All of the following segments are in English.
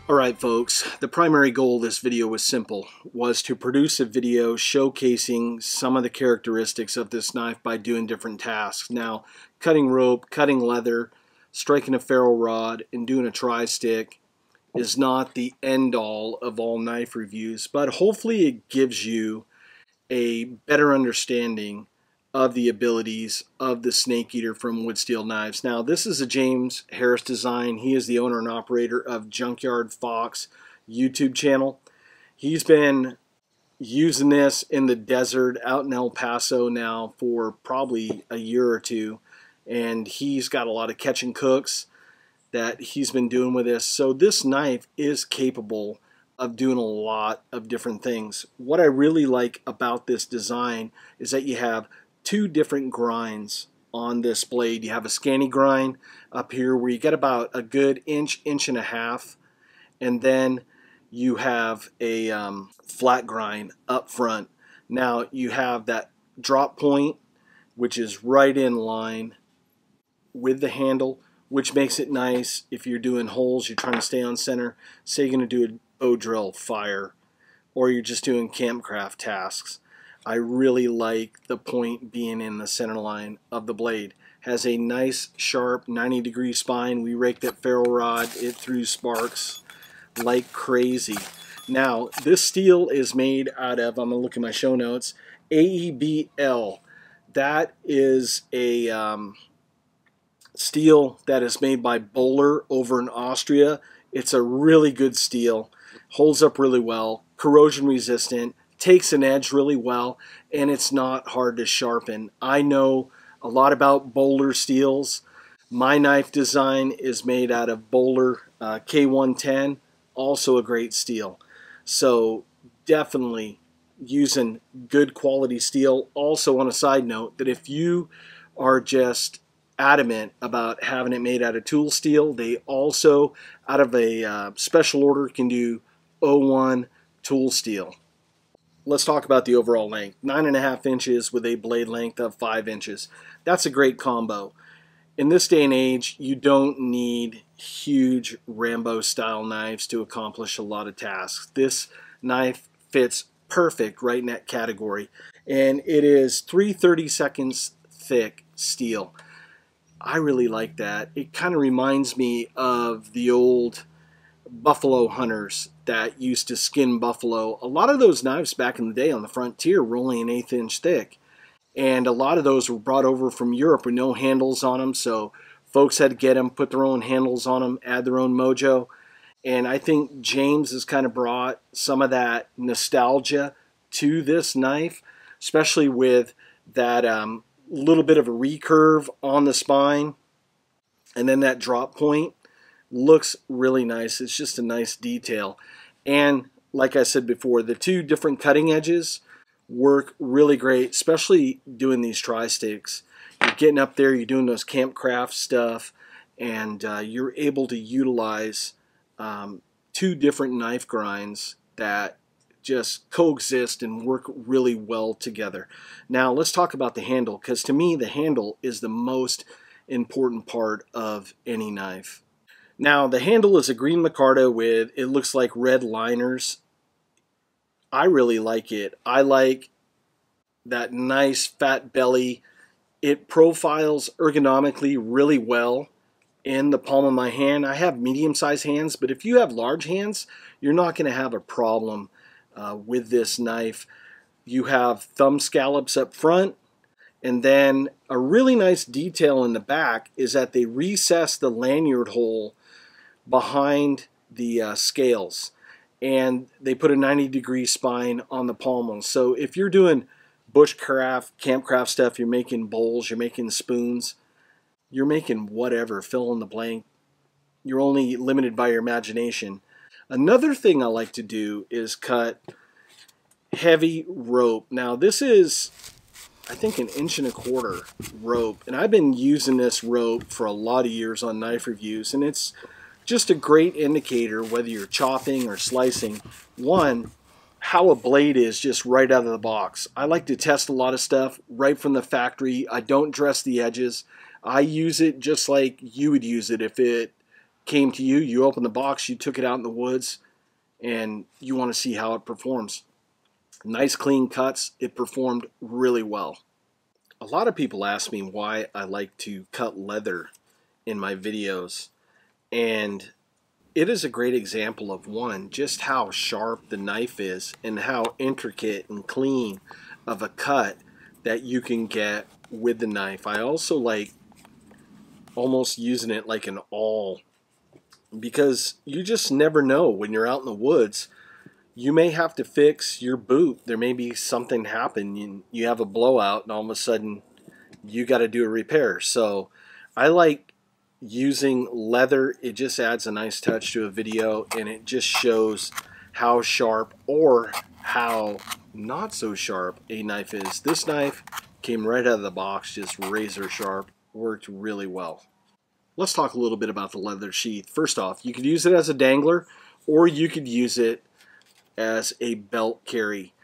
Alright folks, the primary goal of this video was simple, was to produce a video showcasing some of the characteristics of this knife by doing different tasks. Now, cutting rope, cutting leather, striking a ferro rod, and doing a tri-stick is not the end-all of all knife reviews, but hopefully it gives you a better understanding of the abilities of the Snake Eater from Wood Steel Knives. Now, this is a James Harris design. He is the owner and operator of Junkyard Fox YouTube Channel. He's been using this in the desert out in El Paso now for probably a year or two, and he's got a lot of catch and cooks that he's been doing with this. So this knife is capable of doing a lot of different things. What I really like about this design is that you have two different grinds on this blade. You have a scanty grind up here where you get about a good inch and a half, and then you have a flat grind up front. Now you have that drop point, which is right in line with the handle, which makes it nice if you're doing holes, you're trying to stay on center. Say you're going to do a bow drill fire, or you're just doing campcraft tasks. I really like the point being in the center line of the blade. Has a nice sharp 90-degree spine. We raked that ferro rod, it threw sparks like crazy. Now this steel is made out of, I'm going to look at my show notes, AEBL. That is a steel that is made by Böhler over in Austria. It's a really good steel, holds up really well, corrosion resistant, takes an edge really well, and it's not hard to sharpen. I know a lot about Böhler steels. My knife design is made out of Böhler K110, also a great steel. So definitely using good quality steel. Also, on a side note, that if you are just adamant about having it made out of tool steel, they also, out of a special order, can do 01 tool steel. Let's talk about the overall length. 9.5 inches with a blade length of 5 inches. That's a great combo. In this day and age, you don't need huge Rambo style knives to accomplish a lot of tasks. This knife fits perfect right in that category, and it is 3/32 thick steel. I really like that. It kind of reminds me of the old buffalo hunters that used to skin buffalo. A lot of those knives back in the day on the frontier were only an 1/8 inch thick, and a lot of those were brought over from Europe with no handles on them, so folks had to get them, put their own handles on them, add their own mojo. And I think James has kind of brought some of that nostalgia to this knife, especially with that little bit of a recurve on the spine and then that drop point. Looks really nice. It's just a nice detail. And like I said before, the two different cutting edges work really great, especially doing these tri-sticks. You're getting up there, you're doing those campcraft stuff, and you're able to utilize two different knife grinds that just coexist and work really well together. Now let's talk about the handle, because to me the handle is the most important part of any knife. Now the handle is a green micarta with, it looks like red liners. I really like it. I like that nice fat belly. It profiles ergonomically really well in the palm of my hand. I have medium-sized hands, but if you have large hands, you're not going to have a problem with this knife. You have thumb scallops up front, and then a really nice detail in the back is that they recess the lanyard hole behind the scales, and they put a 90-degree spine on the pommel. So if you're doing bushcraft, campcraft stuff, you're making bowls, you're making spoons, you're making whatever, fill in the blank, you're only limited by your imagination. Another thing I like to do is cut heavy rope. Now this is, I think, 1.25 inch rope, and I've been using this rope for a lot of years on knife reviews, and it's just a great indicator whether you're chopping or slicing. One, how a blade is just right out of the box. I like to test a lot of stuff right from the factory. I don't dress the edges. I use it just like you would use it if it came to you. You open the box, you took it out in the woods, and you want to see how it performs. Nice clean cuts. It performed really well. A lot of people ask me why I like to cut leather in my videos, and it is a great example of, one, just how sharp the knife is and how intricate and clean of a cut that you can get with the knife. I also like almost using it like an awl, because you just never know when you're out in the woods. You may have to fix your boot. There may be something happen. You have a blowout and all of a sudden you got to do a repair. So I like using leather. It just adds a nice touch to a video, and it just shows how sharp or how not so sharp a knife is. This knife came right out of the box, just razor sharp, worked really well. Let's talk a little bit about the leather sheath. First off, you could use it as a dangler, or you could use it as a belt carry.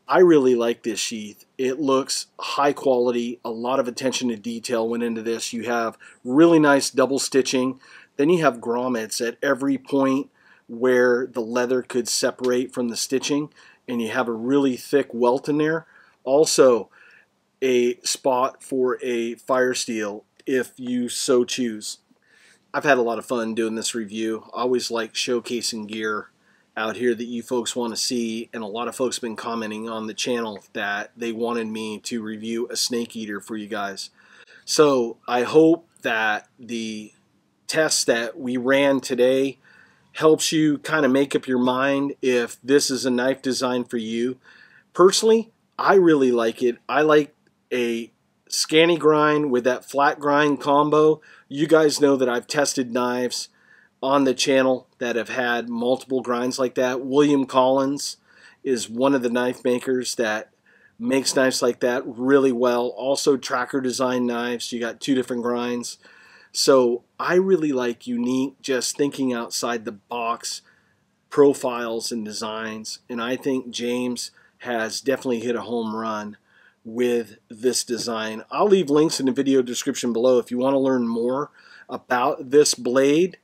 I really like this sheath. It looks high quality. A lot of attention to detail went into this. You have really nice double stitching. Then you have grommets at every point where the leather could separate from the stitching, and you have a really thick welt in there. Also, a spot for a fire steel if you so choose. I've had a lot of fun doing this review. I always like showcasing gear out here that you folks want to see, and a lot of folks have been commenting on the channel that they wanted me to review a snake eater for you guys. So I hope that the test that we ran today helps you kind of make up your mind if this is a knife design for you. Personally, I really like it. I like a scanny grind with that flat grind combo. You guys know that I've tested knives on the channel that have had multiple grinds like that. William Collins is one of the knife makers that makes knives like that really well. Also Tracker Design knives, you got two different grinds. So I really like unique, just thinking outside the box profiles and designs, and I think James has definitely hit a home run with this design. I'll leave links in the video description below if you want to learn more about this blade.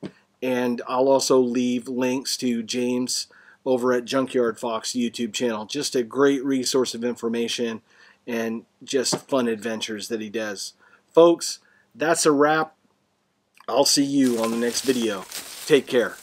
And I'll also leave links to James over at Junkyard Fox YouTube channel. Just a great resource of information and just fun adventures that he does. Folks, that's a wrap. I'll see you on the next video. Take care.